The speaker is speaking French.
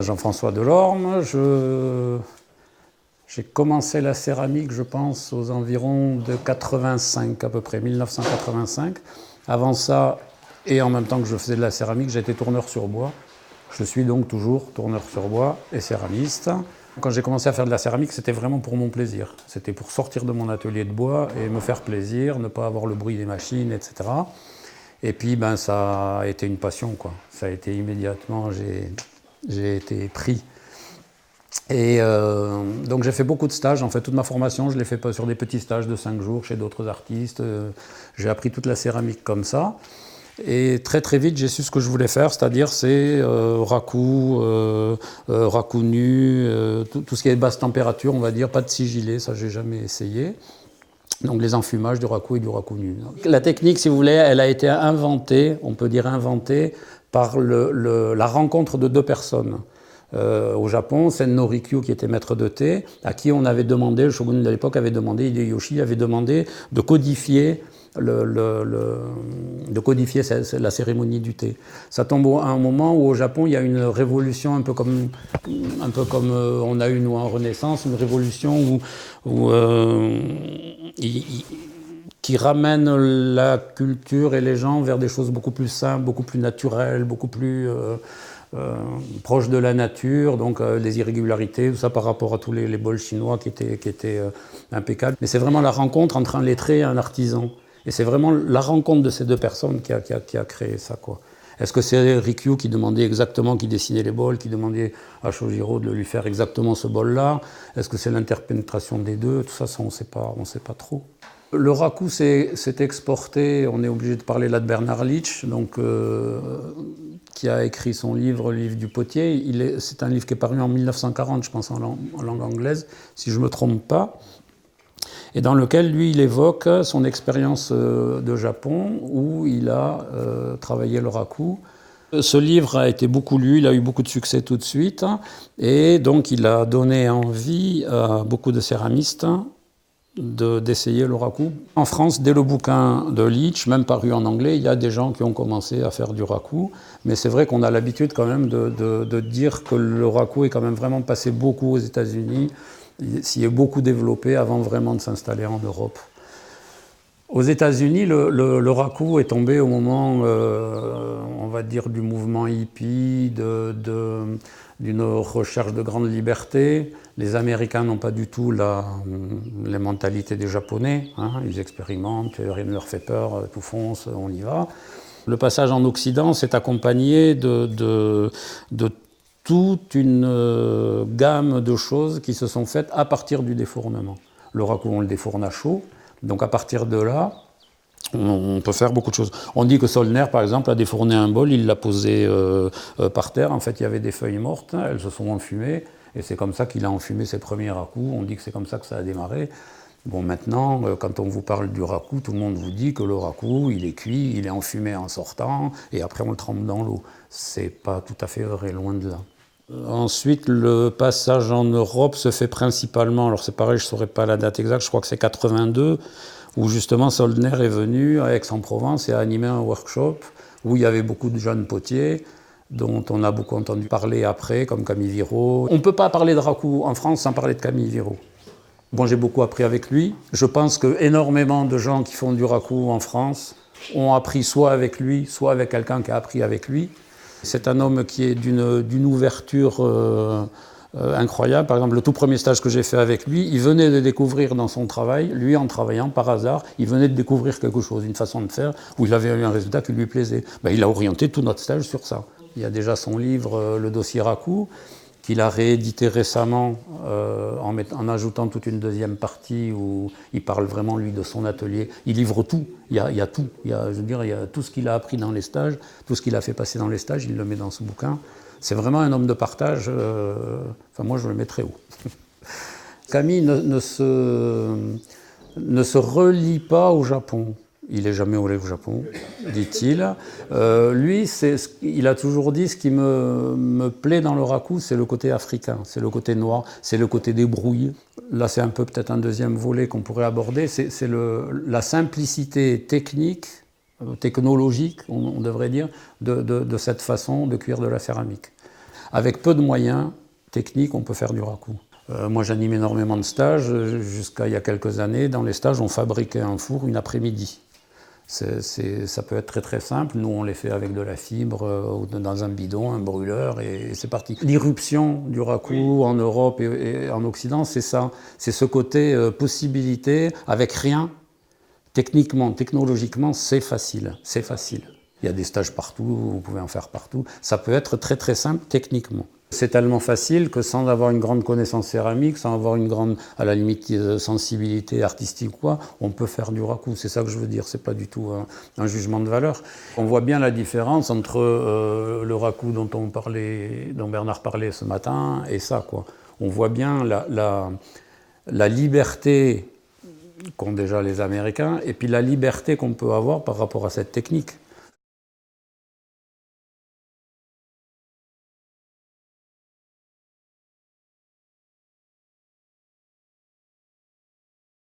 Jean-François Delorme, j'ai commencé la céramique, je pense, aux environs de 85, à peu près, 1985. Avant ça, et en même temps que je faisais de la céramique, j'étais tourneur sur bois. Je suis donc toujours tourneur sur bois et céramiste. Quand j'ai commencé à faire de la céramique, c'était vraiment pour mon plaisir. C'était pour sortir de mon atelier de bois et me faire plaisir, ne pas avoir le bruit des machines, etc. Et puis, ça a été une passion, quoi. Ça a été immédiatement, j'ai été pris. Et donc j'ai fait beaucoup de stages, en fait toute ma formation je l'ai fait sur des petits stages de 5 jours chez d'autres artistes. J'ai appris toute la céramique comme ça. Et très très vite j'ai su ce que je voulais faire, c'est-à-dire c'est raku, raku nu, tout ce qui est basse température on va dire, pas de sigillé, ça j'ai jamais essayé. Donc les enfumages du raku et du raku nu. La technique, si vous voulez, elle a été inventée, on peut dire inventée, par la rencontre de deux personnes. Au Japon, Senno Rikyu, qui était maître de thé, à qui on avait demandé, le shogun de l'époque avait demandé, Hideyoshi avait demandé de codifier la cérémonie du thé. Ça tombe à un moment où au Japon il y a une révolution un peu comme on a eu nous en Renaissance, une révolution qui ramène la culture et les gens vers des choses beaucoup plus simples, beaucoup plus naturelles, beaucoup plus proches de la nature, donc des irrégularités, tout ça par rapport à tous les bols chinois qui étaient impeccables. Mais c'est vraiment la rencontre entre un lettré et un artisan. Et c'est vraiment la rencontre de ces deux personnes qui a créé ça, quoi. Est-ce que c'est Rikyu qui demandait exactement, qui dessinait les bols, qui demandait à Shojiro de lui faire exactement ce bol-là? Est-ce que c'est l'interpénétration des deux? Tout ça, on ne sait pas trop. Le raku s'est exporté, on est obligé de parler là de Bernard Litsch, donc, qui a écrit son livre, le livre du potier. C'est un livre qui est paru en 1940, je pense, en langue anglaise, si je ne me trompe pas. Et dans lequel, lui, il évoque son expérience de Japon, où il a travaillé le raku. Ce livre a été beaucoup lu, il a eu beaucoup de succès tout de suite, et donc il a donné envie à beaucoup de céramistes d'essayer le raku. En France, dès le bouquin de Litsch, même paru en anglais, il y a des gens qui ont commencé à faire du raku, mais c'est vrai qu'on a l'habitude quand même de dire que le raku est quand même vraiment passé beaucoup aux États-Unis, s'y est beaucoup développé avant vraiment de s'installer en Europe. Aux États-Unis, le raku est tombé au moment, on va dire, du mouvement hippie, d'une recherche de grande liberté. Les Américains n'ont pas du tout les mentalités des Japonais, hein. Ils expérimentent, rien ne leur fait peur, tout fonce, on y va. Le passage en Occident s'est accompagné de toute une gamme de choses qui se sont faites à partir du défournement. Le raku, on le défourne à chaud, donc à partir de là, on peut faire beaucoup de choses. On dit que Solner, par exemple, a défourné un bol, il l'a posé par terre. En fait, il y avait des feuilles mortes, elles se sont enfumées, et c'est comme ça qu'il a enfumé ses premiers rakus. On dit que c'est comme ça que ça a démarré. Bon, maintenant, quand on vous parle du raku, tout le monde vous dit que le raku, il est cuit, il est enfumé en sortant, et après on le trempe dans l'eau. C'est pas tout à fait vrai, loin de là. Ensuite, le passage en Europe se fait principalement, alors c'est pareil, je ne saurais pas la date exacte, je crois que c'est 82, où justement Soldner est venu à Aix-en-Provence et a animé un workshop où il y avait beaucoup de jeunes potiers dont on a beaucoup entendu parler après, comme Camille Viro. On ne peut pas parler de raku en France sans parler de Camille Viro. Bon, j'ai beaucoup appris avec lui. Je pense qu'énormément de gens qui font du raku en France ont appris soit avec lui, soit avec quelqu'un qui a appris avec lui. C'est un homme qui est d'une ouverture incroyable. Par exemple, le tout premier stage que j'ai fait avec lui, il venait de découvrir dans son travail, lui en travaillant par hasard, il venait de découvrir quelque chose, une façon de faire où il avait eu un résultat qui lui plaisait. Il a orienté tout notre stage sur ça. Il y a déjà son livre, Le dossier raku, qu'il a réédité récemment en ajoutant toute une deuxième partie où il parle vraiment, lui, de son atelier. Il livre tout, il y a tout. Il y a tout ce qu'il a appris dans les stages, tout ce qu'il a fait passer dans les stages, il le met dans ce bouquin. C'est vraiment un homme de partage, moi je le mets très haut. Camille ne se relie pas au Japon. Il n'est jamais allé au Japon, dit-il. Lui, il a toujours dit, ce qui me plaît dans le raku, c'est le côté africain, c'est le côté noir, c'est le côté des brouilles. Là, c'est un peu peut-être un deuxième volet qu'on pourrait aborder, c'est la simplicité technique, technologique, on devrait dire, de cette façon de cuire de la céramique. Avec peu de moyens techniques, on peut faire du raku. Moi, j'anime énormément de stages. Jusqu'à il y a quelques années, dans les stages, on fabriquait un four une après-midi. Ça peut être très très simple. Nous, on les fait avec de la fibre, dans un bidon, un brûleur, et c'est parti. L'irruption du raku en Europe et en Occident, c'est ça. C'est ce côté possibilité, avec rien. Techniquement, technologiquement, c'est facile. C'est facile. Il y a des stages partout, vous pouvez en faire partout. Ça peut être très très simple techniquement. C'est tellement facile que sans avoir une grande connaissance céramique, sans avoir une grande, à la limite, sensibilité artistique ou quoi, on peut faire du raku. C'est ça que je veux dire, c'est pas du tout un jugement de valeur. On voit bien la différence entre le raku dont Bernard parlait ce matin et ça, quoi. On voit bien la liberté qu'ont déjà les Américains et puis la liberté qu'on peut avoir par rapport à cette technique.